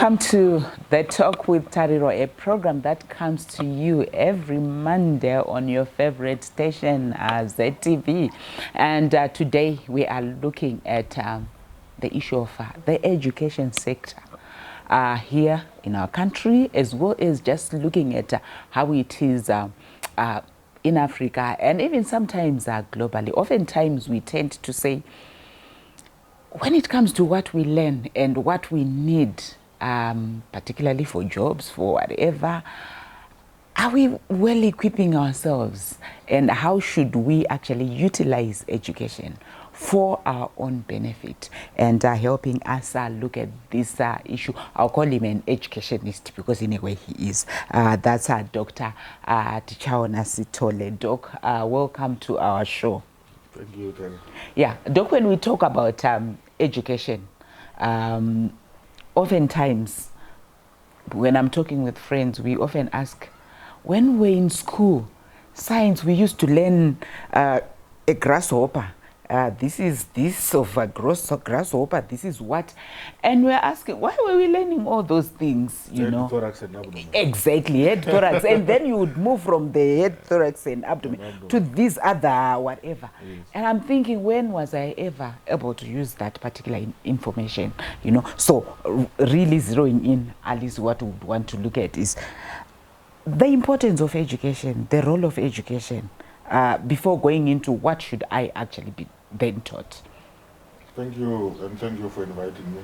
Welcome to The Talk with Tariro, a program that comes to you every Monday on your favorite station, ZTV. And today we are looking at the issue of the education sector here in our country, as well as just looking at how it is in Africa and even sometimes globally. Oftentimes we tend to say, when it comes to what we learn and what we need, particularly for jobs, for whatever, are we well equipping ourselves? And how should we actually utilize education for our own benefit? And helping us look at this issue, I'll call him an educationist because in a way he is. That's Dr. Tichaona Sitole. Doc, welcome to our show. Thank you, Terry. Yeah, Doc, when we talk about education, oftentimes when I'm talking with friends, we often ask, when we're in school, science, we used to learn a grasshopper. This is this of a grasshopper, this is what. And we're asking, why were we learning all those things, you know? Thorax and abdomen. Exactly, head, thorax. And then you would move from the head, thorax and abdomen to this other whatever. Yes. And I'm thinking, when was I ever able to use that particular information, you know? So really zeroing in, at least what we would want to look at is the importance of education, the role of education, before going into what should I actually be then taught. Thank you, and thank you for inviting me.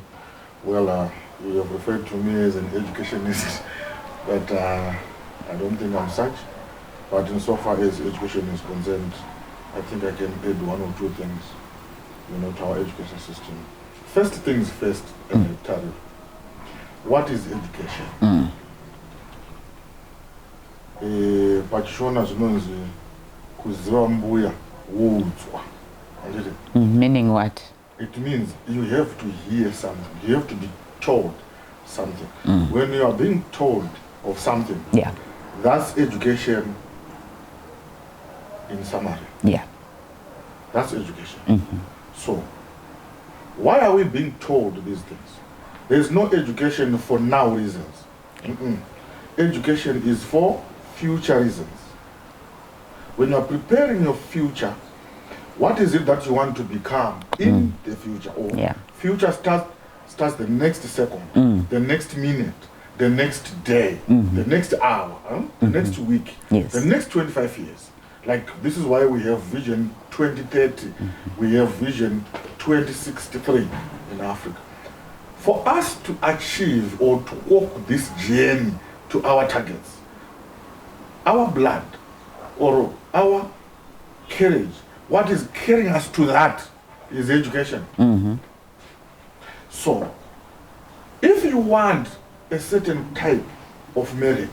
Well, you have referred to me as an educationist, but I don't think I'm such. But insofar as education is concerned, I think I can add one or two things, you know, to our education system. First things first, Tariro. What is education? Pachishona zinonzi kuziva mbuya wudzwa. Meaning what? It means you have to hear something. You have to be told something. When you are being told of something, Yeah. that's education in summary. Yeah. That's education. So, why are we being told these things? There's no education for now reasons. Education is for future reasons. When you are preparing your future, what is it that you want to become in the future? Or future starts the next second, the next minute, the next day, the next hour, the next week, the next 25 years. Like, this is why we have Vision 2030, we have Vision 2063 in Africa. For us to achieve or to walk this journey to our targets, our blood or our carriage, what is carrying us to that is education. So, if you want a certain type of marriage,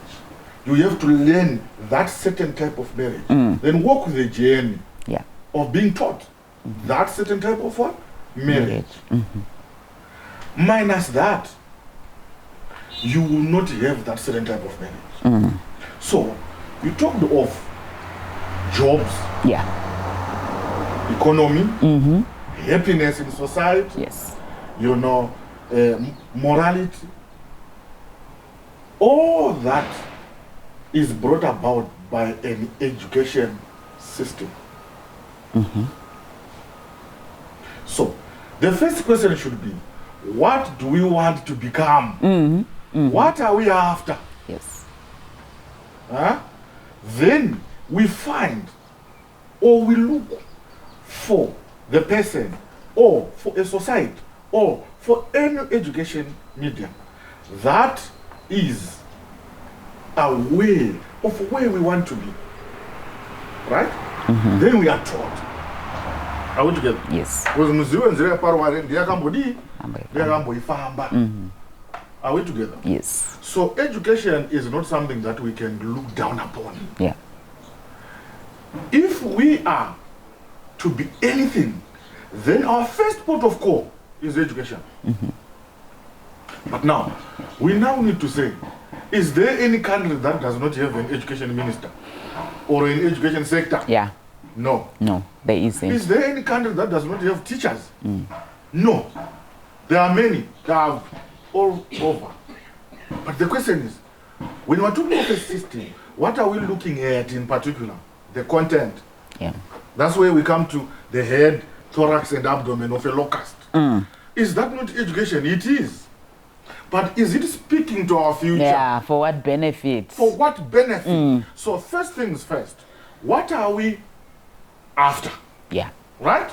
you have to learn that certain type of marriage. Then walk the journey of being taught that certain type of what? Marriage. Minus that, you will not have that certain type of marriage. So, you talked of jobs, economy, happiness in society, you know, morality. All that is brought about by an education system. So, the first question should be, what do we want to become? What are we after? Then we find or we look for the person or for a society or for any education medium that is aware of where we want to be. Right? Then we are taught. Are we together? Yes. Because muziwe nzire parware ndiyakambodi ndiyakamboifamba. Are we together? Yes. So education is not something that we can look down upon. If we are to be anything, then our first port of call is education. But now, we now need to say, is there any country that does not have an education minister or an education sector? No. No, there isn't. Is there any country that does not have teachers? No. There are many that are all over. But the question is, when we're talking of a system, what are we looking at in particular? The content. Yeah. That's where we come to the head, thorax, and abdomen of a locust. Is that not education? It is. But is it speaking to our future? Yeah, for what benefit? For what benefit? So first things first, what are we after? Yeah. Right?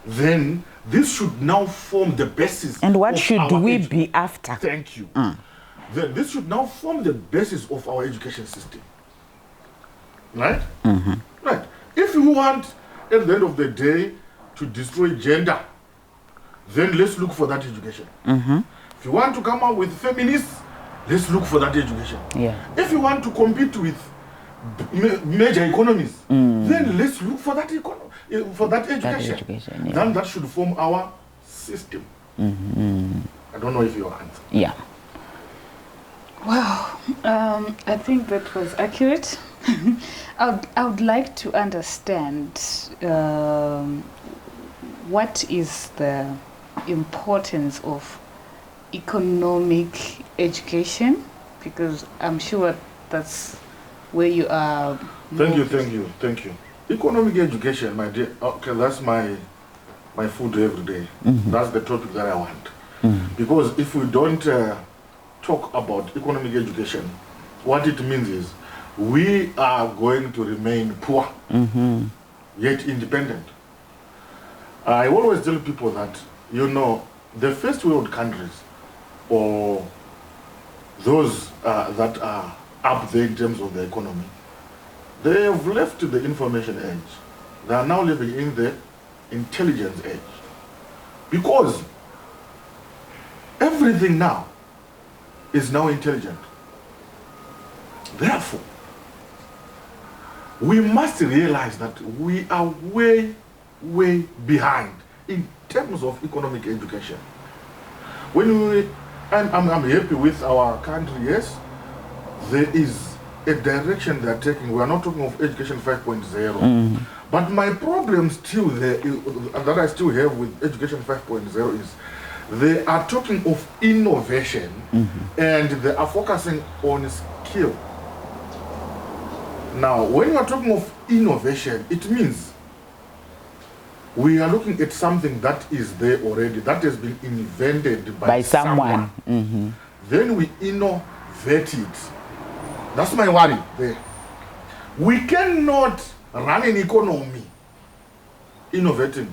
Then this should now form the basis. And what of should our we be after? Thank you. Then this should now form the basis of our education system. Right? Right. If you want, at the end of the day, to destroy gender, then let's look for that education. If you want to come up with feminists, let's look for that education. Yeah. If you want to compete with major economies, then let's look for that education. Yeah. Then that should form our system. I don't know if you answer. Yeah. Wow, I think that was accurate. I would like to understand what is the importance of economic education, because I'm sure that's where you are. Thank you. Economic education, my dear. Okay, that's my food every day. That's the topic that I want. Because if we don't talk about economic education, what it means is we are going to remain poor, yet independent. I always tell people that, the first world countries, or those that are up there in terms of the economy, they have left the information age. They are now living in the intelligence age. Because everything now is now intelligent. Therefore, we must realize that we are way, way behind in terms of economic education. I'm happy with our country, yes. There is a direction they are taking. We are not talking of education 5.0. But my problem still that I still have with education 5.0 is they are talking of innovation and they are focusing on skill. Now, when you are talking of innovation, it means we are looking at something that is there already, that has been invented by someone. Then we innovate it. That's my worry there. We cannot run an economy innovating,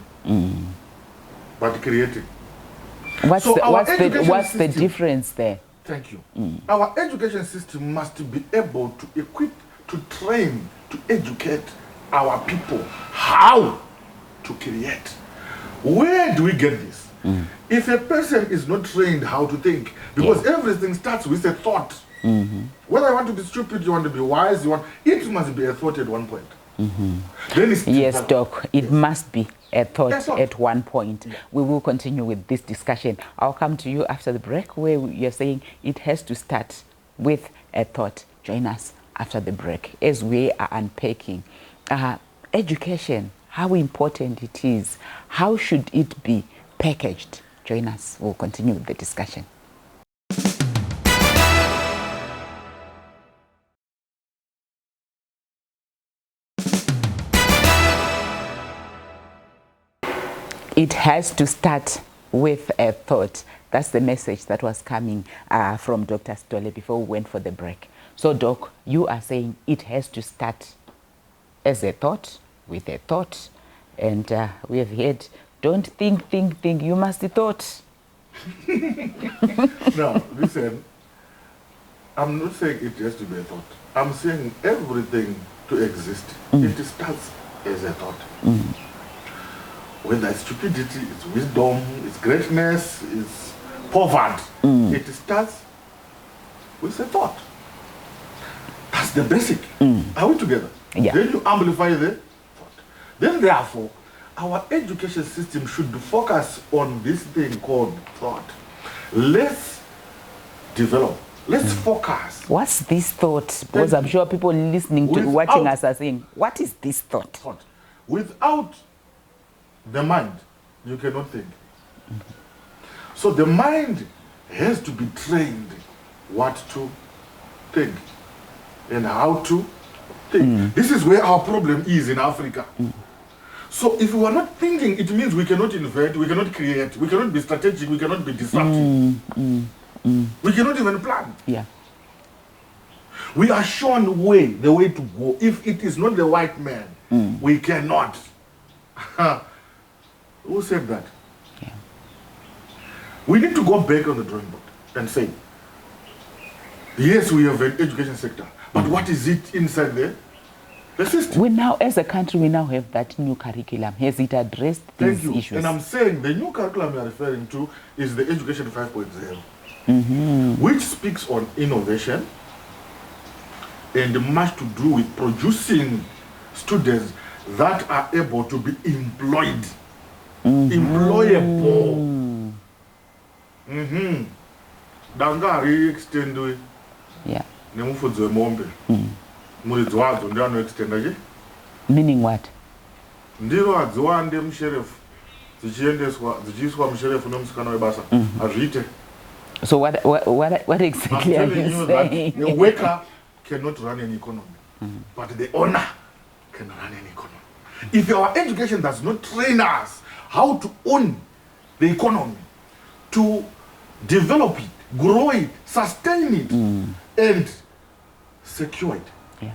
but creating. What's So the difference there? Thank you. Our education system must be able to equip, to train, to educate our people how to create. Where do we get this? If a person is not trained how to think, because everything starts with a thought. Whether you want to be stupid, you want to be wise, it must be a thought at one point. Then it's yes, Doc, it must be a thought at one point. We will continue with this discussion. I'll come to you after the break where you're saying it has to start with a thought. Join us after the break as we are unpacking education, how important it is, how should it be packaged. Join us. We'll continue with the discussion. It has to start with a thought. That's the message that was coming from Dr. Stole before we went for the break. So, Doc, you are saying it has to start as a thought, with a thought. And we have heard, don't think, you must thought. Now, listen, I'm not saying it has to be a thought. I'm saying everything to exist, it starts as a thought. Whether it's stupidity, it's wisdom, it's greatness, it's poverty, it starts with a thought. That's the basic. Are we together? Yeah. Then you amplify the thought. Then therefore, our education system should focus on this thing called thought. Let's develop. Let's focus. What's this thought? Because I'm sure people listening to watching us are saying, what is this thought? Without the mind, you cannot think. So the mind has to be trained what to think and how to think. This is where our problem is in Africa. So if we are not thinking, it means we cannot invent, we cannot create, we cannot be strategic, we cannot be disruptive. We cannot even plan. Yeah. We are shown the way to go. If it is not the white man, we cannot. Who said that? Yeah. We need to go back on the drawing board and say, yes, we have an education sector, but what is it inside the system? We now, as a country, we now have that new curriculum. Has it addressed these issues? And I'm saying the new curriculum you're referring to is the Education 5.0, which speaks on innovation and much to do with producing students that are able to be employed, employable. Dangari extend Yeah. nemufudzi wemombe muridzi wadzo ndiye anoextenda che Meaning what? ndiro hadziwande musherefu dzichiiswa musherefu nemusikana webasa hazviite. So what exactly are you saying? The worker cannot run an economy, but the owner can run an economy. If our education does not train us how to own the economy, to develop it, grow it, sustain it, and secure it. Yeah.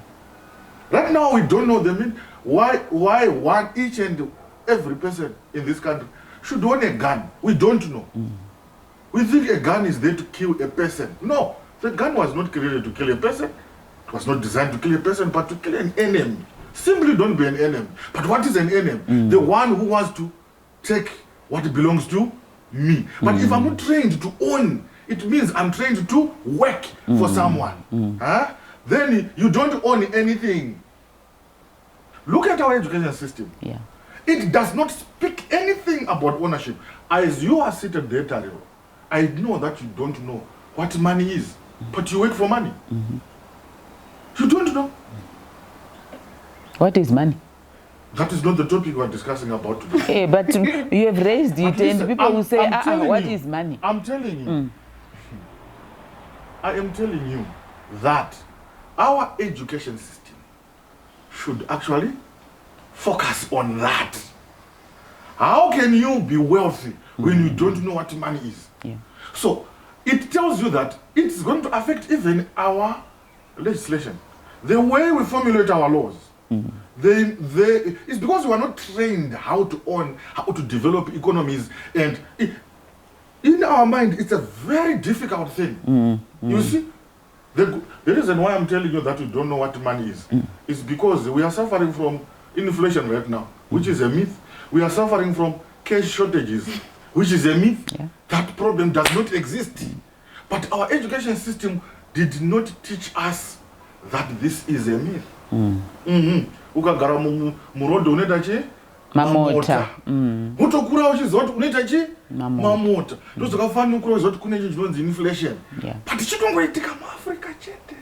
Right now we don't know the mean why each and every person in this country should own a gun. We don't know. We think a gun is there to kill a person. No, the gun was not created to kill a person. It was not designed to kill a person, but to kill an enemy. Simply don't be an enemy. But what is an enemy? The one who wants to take what belongs to me. But if I'm not trained to own, it means I'm trained to work for someone. Huh? Then you don't own anything. Look at our education system. Yeah. It does not speak anything about ownership. As you are seated there, Tariro, I know that you don't know what money is, but you work for money. You don't know. What is money? That is not the topic we are discussing about today. Hey, but you have raised it, and people will say, what is money? I'm telling you. I am telling you that our education system should actually focus on that. How can you be wealthy when you don't know what money is? Yeah. So it tells you that it's going to affect even our legislation. The way we formulate our laws. It's because we are not trained how to own, how to develop economies, and in our mind it's a very difficult thing. You see, the reason why I'm telling you that we don't know what money is because we are suffering from inflation right now, which is a myth. We are suffering from cash shortages, which is a myth. Yeah. That problem does not exist. But our education system did not teach us that this is a myth. Ukagara murodho unoita chi Mamota. Utokura uchiziva kuti unoita chi mamota. Ndozvakafanira kukura uchiziva kuti kune chinhu chinonzi inflation. But chitongoitika muAfrica chete.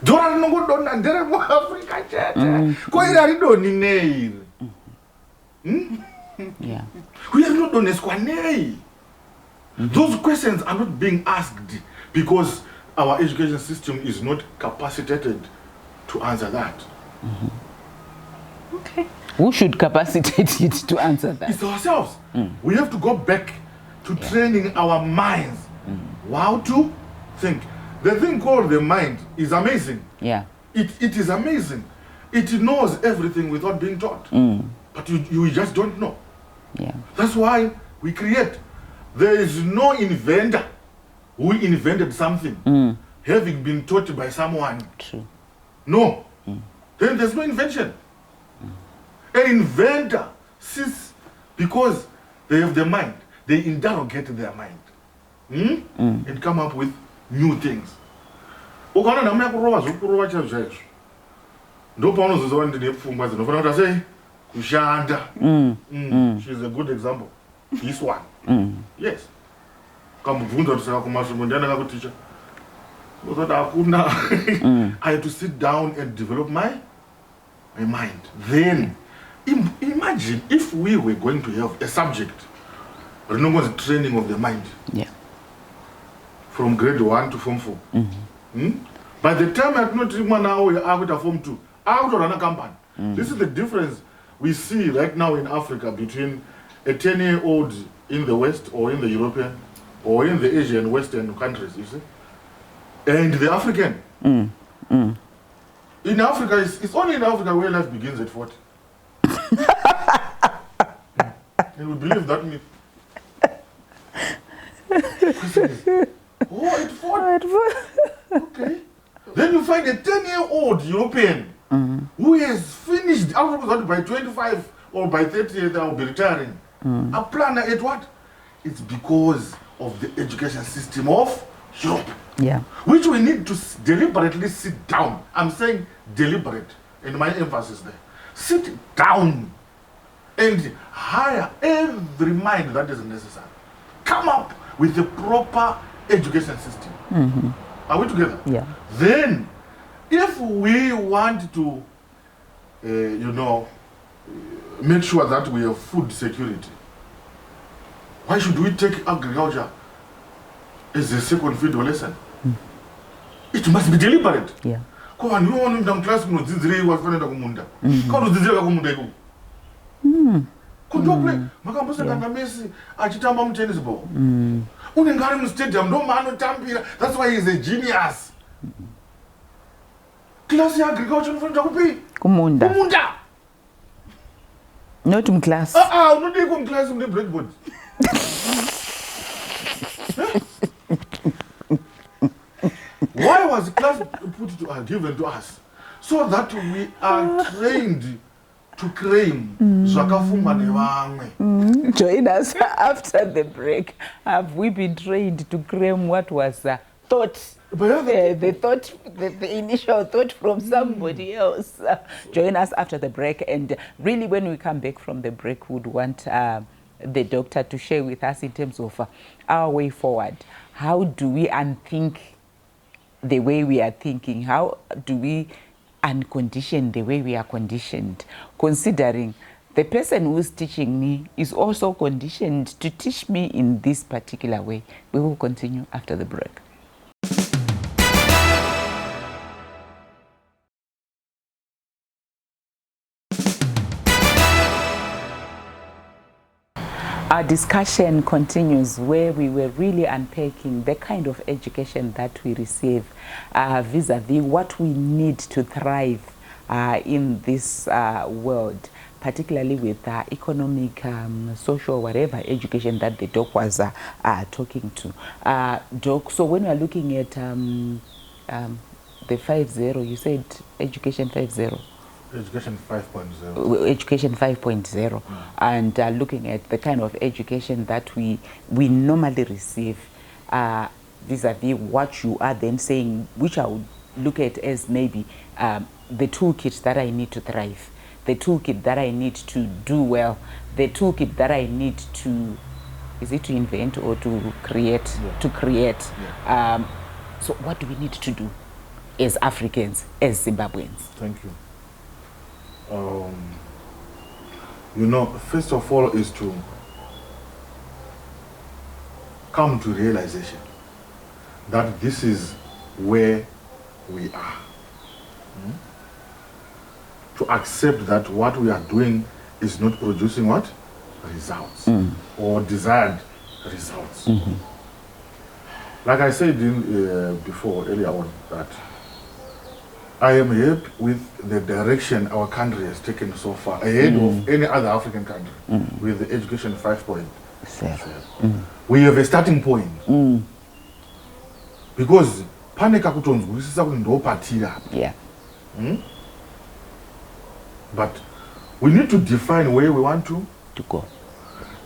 Dhora rinongodonha ndere muAfrica chete. Ko iri haridonhi nei iri? Uye rinodonheswa nei? Those questions are not being asked because our education system is not capacitated to answer that. Okay. Who should capacitate it to answer that? It's ourselves. We have to go back to training our minds how to think. The thing called the mind is amazing. Yeah. It is amazing. It knows everything without being taught. But you just don't know. Yeah. That's why we create. There is no inventor who invented something having been taught by someone. True. No. Then there's no invention. An inventor sees because they have the mind. They interrogate their mind and come up with new things. Ukaona nhamo yakurova zvokurova chaizvo chaizvo ndopaunozoziva ndine pfungwa dzinofanira kuti asei kushanda. She's a good example. This one. Yes. Kambobvunza kuti saka kumasvingo ndiani akakuticha. Uzoti hakuna. I had to sit down and develop my mind. Then imagine if we were going to have a subject, the training of the mind. Yeah. from grade 1 to form 4. By the time I not now out of form 2, out of another company. This is the difference we see right now in Africa between a 10-year-old in the West or in the European or in the Asian Western countries, you see, and the African. In Africa, it's only in Africa where life begins at 40. And we believe that myth. Oh, at 40? Okay. Then you find a 10-year-old European who has finished out by 25 or by 30, they will be retiring. A planner at what? It's because of the education system of Europe. Yeah. Which we need to deliberately sit down. I'm saying deliberate, and my emphasis there. Sit down and hire every mind that is necessary. Come up with a proper education system. Are we together? Yeah. Then, if we want to, make sure that we have food security, why should we take agriculture as a second field lesson? It must be deliberate. Yeah. Kwa ni wonu ndam class kuno dzidzire wafanira kumunda. Kwa dzidzire kumunda iko. Kudokle makambosa kanga Messi achitamba mu tennis ball. Unengari mu stadium ndo mano tambira. That's why he's a genius. Class ya agriculture unofanira kupi? Kumunda. Kumunda. Not in class. Unodi ku class mu blackboard. Why was class given to us? So that we are trained to claim zvakafumwa nevamwe. Join us after the break. Have we been trained to claim what was thought? The initial thought from somebody else. Join us after the break, and really when we come back from the break, we would want the doctor to share with us in terms of our way forward. How do we unthink the way we are thinking? How do we uncondition the way we are conditioned? Considering the person who is teaching me is also conditioned to teach me in this particular way. We will continue after the break. Our discussion continues where we were really unpacking the kind of education that we receive vis-a-vis what we need to thrive in this world, particularly with economic, social, whatever education that the doc was talking to. Doc, so when we are looking at the 5.0, you said education 5.0. Education 5.0. Education 5.0, and looking at the kind of education that we normally receive vis-a-vis what you are then saying, which I would look at as maybe the toolkit that I need to thrive, the toolkit that I need to do well, the toolkit that I need to, is it to invent or to create? Yeah. To create. Yeah. So what do we need to do as Africans, as Zimbabweans? Thank you. First of all is to come to realization that this is where we are. To accept that what we are doing is not producing what? Results. Or desired results. Like I said before, earlier on, that I am happy with the direction our country has taken so far, ahead of any other African country, with the education 5.0. We have a starting point. Because panika kutonzwisisa kuti ndopatira. Yeah. But we need to define where we want to go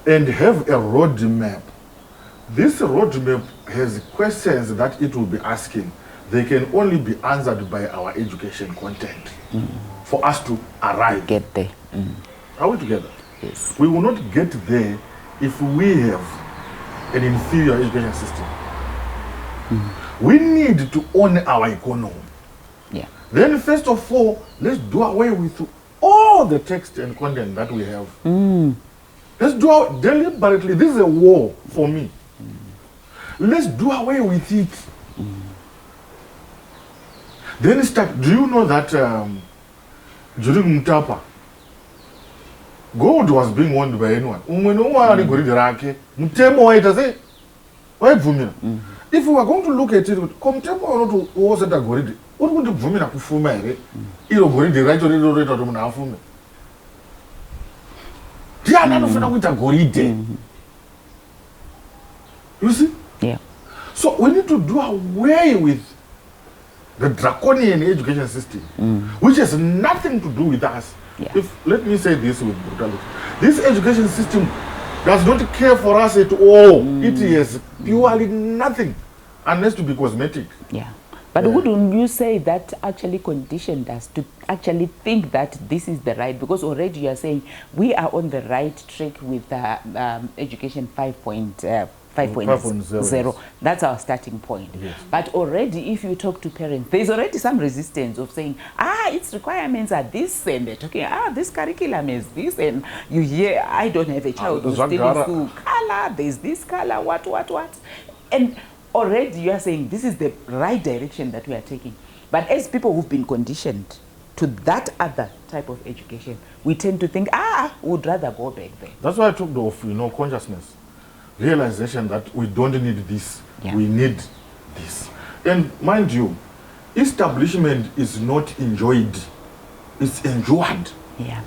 and have a roadmap. This roadmap has questions that it will be asking. They can only be answered by our education content for us to arrive. Get there. Are we together? Yes. We will not get there if we have an inferior education system. We need to own our economy. Yeah. Then first of all, let's do away with all the text and content that we have. Let's do it deliberately. This is a war for me. Let's do away with it. Then start. Do you know that during Mtapa, gold was being owned by anyone? If we are going to look at it, Mtemo was at a goridi. What would the woman have fume? You goridi right or rate or fume? They are not often with a goridi. You see? Yeah. So we need to do away with the draconian education system, which has nothing to do with us. Yeah. If let me say this with brutality, this education system does not care for us at all. It is purely nothing, unless to be cosmetic. Yeah. But wouldn't you say that actually conditioned us to actually think that this is the right? Because already you are saying we are on the right track with education 5.0. That's our starting point. Yes. But already, if you talk to parents, there's already some resistance of saying, its requirements are this, and they're talking, this curriculum is this, and you hear, I don't have a child who's still in school. Color, there's this color, what. And already you are saying this is the right direction that we are taking. But as people who've been conditioned to that other type of education, we tend to think, we'd rather go back there. That's why I talked of, consciousness. Realization that we don't need this, we need this. And mind you, establishment is not enjoyed, it's enjoyed. Yeah.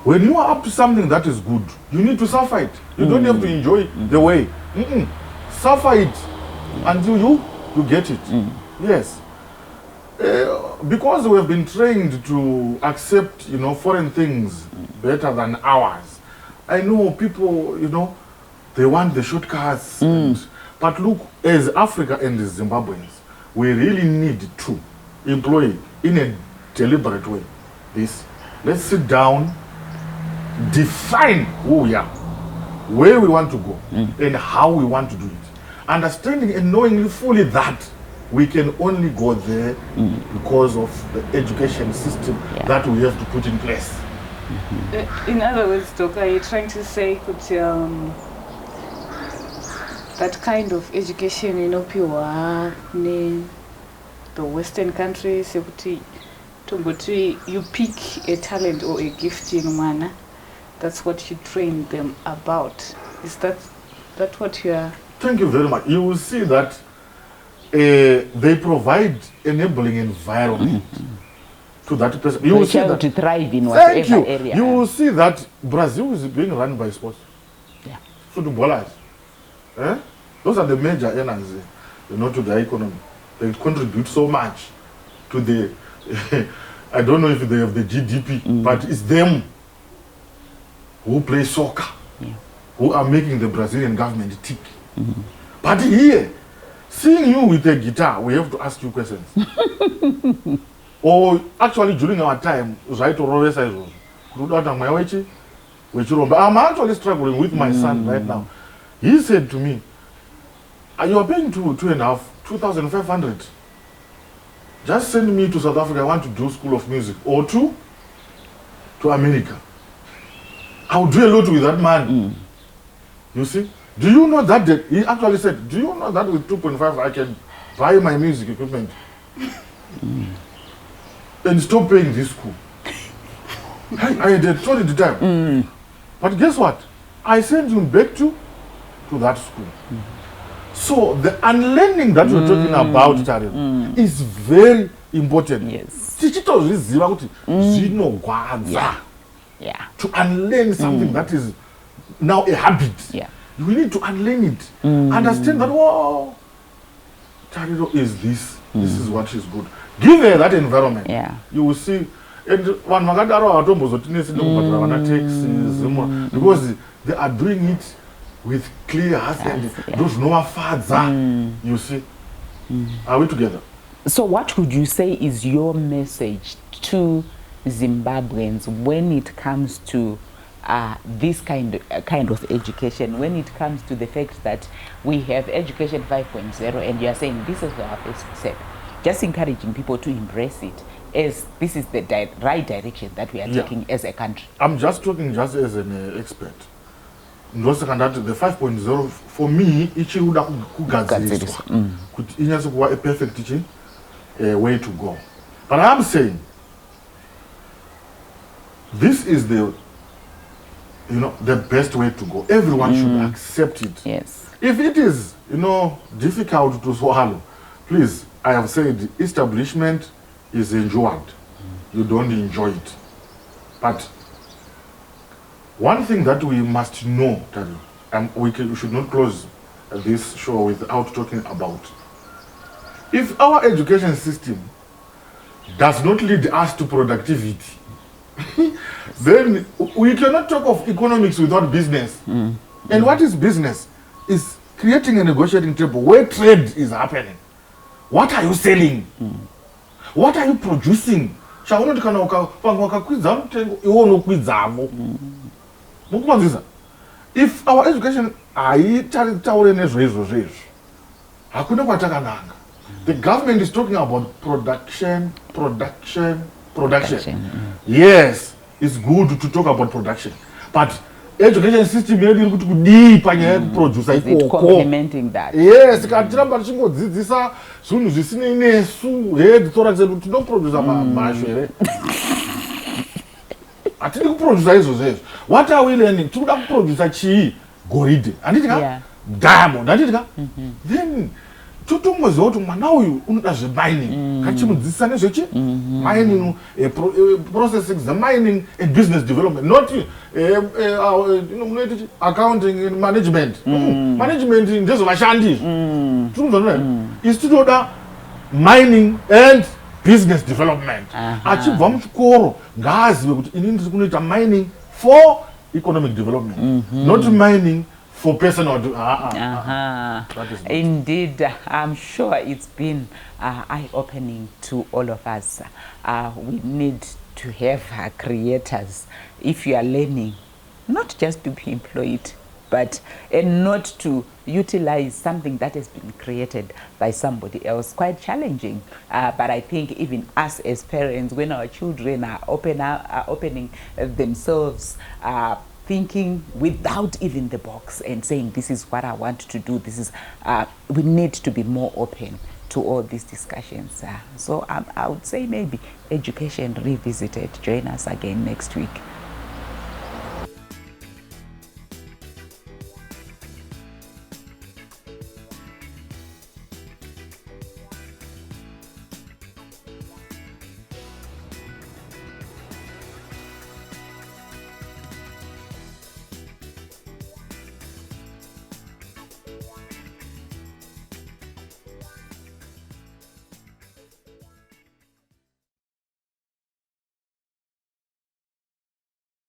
When you are up to something that is good, you need to suffer it. You don't have to enjoy the way. Suffer it until you get it. Yes. Because we have been trained to accept, foreign things better than ours. I know people, they want the shortcuts. But look, as Africa and the Zimbabweans, we really need to employ in a deliberate way this. Let's sit down, define who we are, where we want to go, and how we want to do it. Understanding and knowing fully that we can only go there because of the education system that we have to put in place. In other words, Doc, are you trying to say that kind of education, pure in the Western countries, you pick a talent or a gift in manner, that's what you train them about. Is that what you are? Thank you very much. You will see that they provide enabling environment to that person. You will see that to thrive in whatever area. You will see that Brazil is being run by sports. Yeah. Footballers. Those are the major earners, to the economy. They contribute so much to the. I don't know if they have the GDP, but it's them who play soccer, who are making the Brazilian government tick. But here, seeing you with a guitar, we have to ask you questions. Or actually, during our time, I'm actually struggling with my son right now. He said to me, you are paying 2,500. Just send me to South Africa. I want to do School of Music, or to America. I'll do a lot with that man. You see? Do you know that he actually said, do you know that with 2.5 I can buy my music equipment and stop paying this school? I had told it the time. But guess what? I sent him back to that school. So the unlearning that you're talking about, Tariro, is very important. Yes. To unlearn something that is now a habit. Yeah. You need to unlearn it. Understand that, Tariro is this. This is what is good. Give her that environment. Yeah. You will see. And because they are doing it with clear hearts and those no father. You see. Are we together? So what would you say is your message to Zimbabweans when it comes to this kind of education, when it comes to the fact that we have education 5.0 and you are saying this is our first step, just encouraging people to embrace it as this is the right direction that we are taking as a country? I'm just talking just as an expert. ndosaka ndati the 5.0 for me ichiri kuda kugadziriswa kuti inyatse kuva a perfect way to go. But I'm saying this is the the best way to go. Everyone should accept it. Yes. If it is difficult to swallow, please, I have said establishment is enjoyed. You don't enjoy it. But one thing that we must know, and we should not close this show without talking about, if our education system does not lead us to productivity, then we cannot talk of economics without business. And what is business? Is creating a negotiating table where trade is happening. What are you selling? What are you producing? If our education the government is talking about production. Yes, it's good to talk about production, but education system produce Is complementing that? yes, katiramba chingodzidzisa zvinhu zvisine nesu head thorax don't produce mashere. Atidi kuproduce izvo. What are we learning? Tikuda kuproduce chii? Goridhe. Anditika? Diamond. Anditika? Then totongoziva kuti mwana uyu unoda zvemining. Ngachimudzidzisa nezvechi? Mining, processing, the mining and business development, not accounting and management. Management ndezvovashandi. Is totoda mining and business development. Achibva muchikoro ngaazive kuti ini ndiri kunoita mining for economic development, not mining for personal. Indeed, I'm sure it's been eye-opening to all of us. We need to have creators. If you are learning, not just to be employed, but not to utilize something that has been created by somebody else. Quite challenging. But I think even us as parents, when our children are opening themselves, thinking without even the box and saying, this is what I want to do, this is, we need to be more open to all these discussions. So I would say maybe education revisited. Join us again next week.